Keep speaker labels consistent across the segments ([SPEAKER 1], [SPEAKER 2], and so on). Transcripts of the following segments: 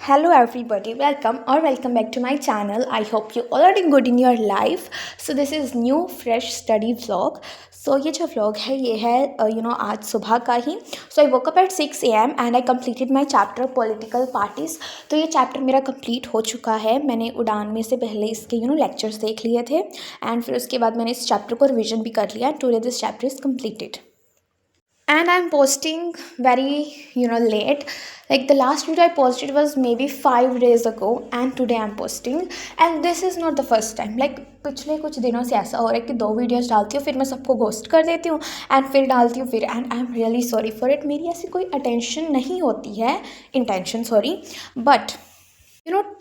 [SPEAKER 1] Hello everybody, welcome or welcome back to my channel. I hope you all are doing good in your life. So this is new fresh study vlog. So ये जो vlog है ये है आज सुबह का ही. So I woke up at 6 AM and I completed my chapter political parties. तो ये chapter मेरा complete हो चुका है. मैंने उड़ान में से पहले इसके lectures देख लिए थे and फिर उसके बाद मैंने इस chapter को revision भी कर लिया. Today this chapter is completed. And I'm posting very late. Like the last video I posted was maybe 5 days ago and today I'm posting, and this is not the first time. Like पिछले कुछ दिनों से ऐसा हो रहा है कि 2 videos डालती हूँ, फिर मैं सबको घोस्ट कर देती हूँ एंड फिर डालती हूँ फिर, and I am really sorry for it. मेरी ऐसी कोई अटेंशन नहीं होती है, इंटेंशन सॉरी, बट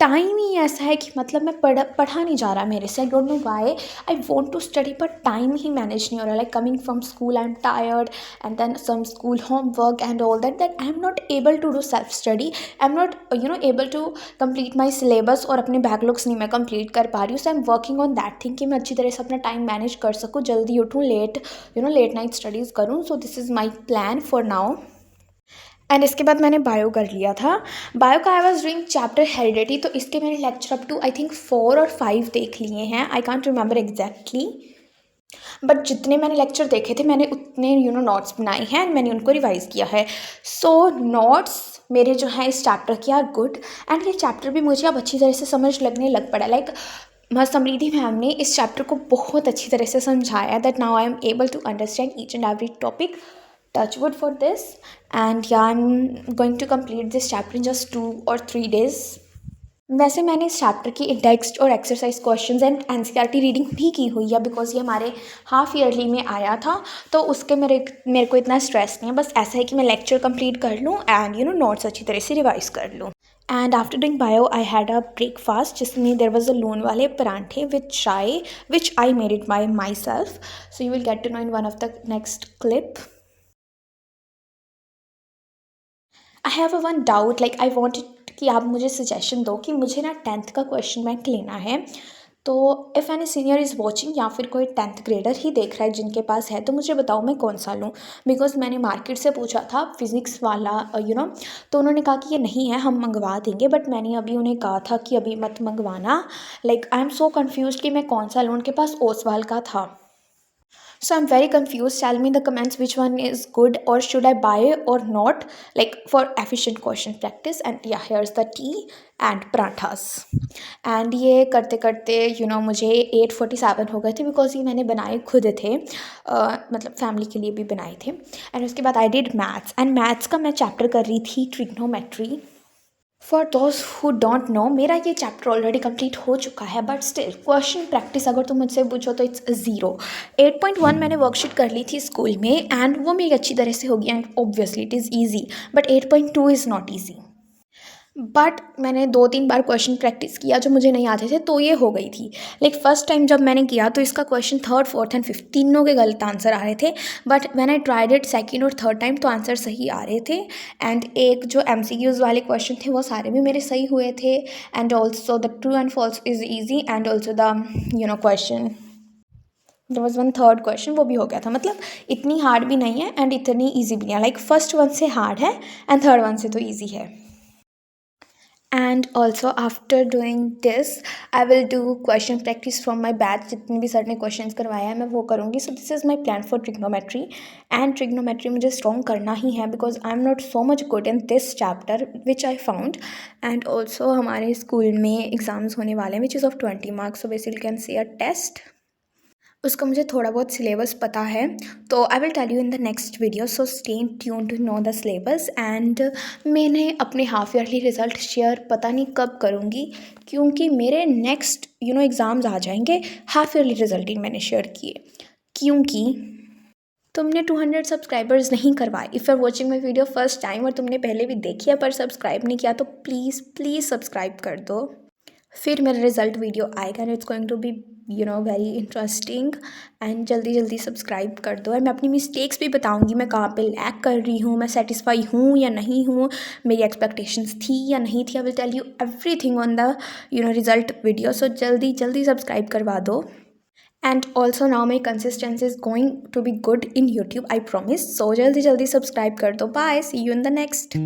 [SPEAKER 1] टाइम ही ऐसा है कि मतलब मैं पढ़ा नहीं जा रहा मेरे से. I don't know why. I want to study but time ही मैनेज नहीं हो रहा. Like coming from school I am tired and then some school homework and all that I am not able to do self study. I am not able to complete my syllabus और अपने backlogs नहीं मैं complete कर पा रही हूँ. So I am working on that thing कि मैं अच्छी तरह से अपना टाइम मैनेज कर सकूँ, जल्दी उठूँ, लेट नाइट स्टडीज़ करूँ. So this is my plan for now. And इसके बाद मैंने बायो कर लिया था. बायो का I was doing chapter heredity, तो इसके मैंने lecture up to I think 4 और 5 देख लिए हैं. I can't remember exactly, but जितने मैंने लेक्चर देखे थे मैंने उतने नोट्स बनाए हैं एंड मैंने उनको रिवाइज़ किया है. सो नोट्स मेरे जो हैं इस चैप्टर के आर गुड, एंड ये चैप्टर भी मुझे अब अच्छी तरह से समझ लगने लग पड़ा. लाइक समृद्धि मैम ने इस चैप्टर को बहुत अच्छी तरह से समझाया that now I am able to understand each and every topic. Touch wood for this, and yeah, I'm going to complete this chapter in just 2 or 3 days. वैसे मैंने इस चैप्टर की टेक्स्ट और exercise questions and NCERT reading भी की हुई है, because ये हमारे हाफ ईयरली में आया था. तो उसके मेरे को इतना स्ट्रेस नहीं है. बस ऐसा है कि मैं लेक्चर कंप्लीट कर लूँ एंड नोट्स अच्छी तरह से रिवाइज कर लूँ. And after doing bio I had a breakfast जिसमें देर वॉज अ लून वाले परांठे with chai which I made it by myself. So you will get to know in one of the next clip. I have a one doubt, like I wanted कि आप मुझे suggestion दो कि मुझे ना 10th का क्वेश्चन बैंक लेना है. तो if any senior is watching या फिर कोई 10th ग्रेडर ही देख रहा है जिनके पास है, तो मुझे बताओ मैं कौन सा लूँ. बिकॉज मैंने मार्केट से पूछा था फिज़िक्स वाला तो उन्होंने कहा कि ये नहीं है, हम मंगवा देंगे. बट मैंने अभी उन्हें कहा था कि अभी मत मंगवाना. Like I am so confuse कि मैं कौन सा लूँ. उनके पास ओसवाल का था. So I'm very confused. Tell me in the comments which one is good, or should I buy or not, like for efficient question practice. And yeah, here's the tea and parathas. And ये करते करते मुझे 8:47 हो गए थे, because ये मैंने बनाए खुद थे, मतलब फैमिली के लिए भी बनाए थे. एंड उसके बाद I did maths, and maths का मैं चैप्टर कर रही थी trigonometry. For those who don't know, मेरा ये चैप्टर ऑलरेडी कंप्लीट हो चुका है, बट स्टिल क्वेश्चन प्रैक्टिस अगर तुम मुझसे पूछो तो इट्स 0. 8.1 मैंने वर्कशीट कर ली थी स्कूल में एंड वो मेरी अच्छी तरह से होगी and obviously it is easy. But 8.2 is not easy. But मैंने 2-3 बार क्वेश्चन प्रैक्टिस किया जो मुझे नहीं आते थे, तो ये हो गई थी. लाइक फर्स्ट टाइम जब मैंने किया तो इसका question 3rd, 4th and 5th तीनों के गलत आंसर आ रहे थे. But when I tried it 2nd और 3rd टाइम तो आंसर सही आ रहे थे. एंड एक जो MCQs वाले क्वेश्चन थे वो सारे भी मेरे सही हुए थे. And also the true and false is easy, and also the question, there was one 3rd question, वो भी हो गया था. मतलब इतनी हार्ड भी नहीं है एंड इतनी ईजी भी नहीं है. लाइक फर्स्ट वन से हार्ड है एंड 3rd वन से तो ईजी है. And also after doing this I will do question practice from my batch. जितने भी सर ने क्वेश्चन करवाया है मैं वो करूँगी. So this is my plan for trigonometry. And trigonometry मुझे स्ट्रॉन्ग करना ही है, because I am not so much good in this chapter which I found. And also हमारे स्कूल में एग्ज़ाम्स होने वाले हैं which is of 20 marks. So basically can see a test. उसका मुझे थोड़ा बहुत सिलेबस पता है, तो I will tell you in the next video. So stay tune to know the syllabus. And मैंने अपने हाफ ईयरली रिज़ल्ट शेयर पता नहीं कब करूँगी, क्योंकि मेरे नेक्स्ट एग्ज़ाम्स आ जाएंगे. हाफ ईयरली रिज़ल्ट ही मैंने शेयर किए, क्योंकि तुमने 200 सब्सक्राइबर्स नहीं करवाए. If you are watching my video first time और तुमने पहले भी देखी है पर सब्सक्राइब नहीं किया, तो प्लीज़ प्लीज़ सब्सक्राइब कर दो. फिर मेरा रिज़ल्ट वीडियो आएगा and it's going to be very interesting. And जल्दी जल्दी सब्सक्राइब कर दो. एंड मैं अपनी मिस्टेक्स भी बताऊंगी, मैं कहाँ पे लैग कर रही हूँ, मैं सेटिस्फाई हूँ या नहीं हूँ, मेरी एक्सपेक्टेशंस थी या नहीं थी. I will tell you everything on the result video. So जल्दी जल्दी सब्सक्राइब करवा दो. And also now my consistency is going to be good in YouTube, I promise. So जल्दी जल्दी सब्सक्राइब कर दो. Bye, see you in the next.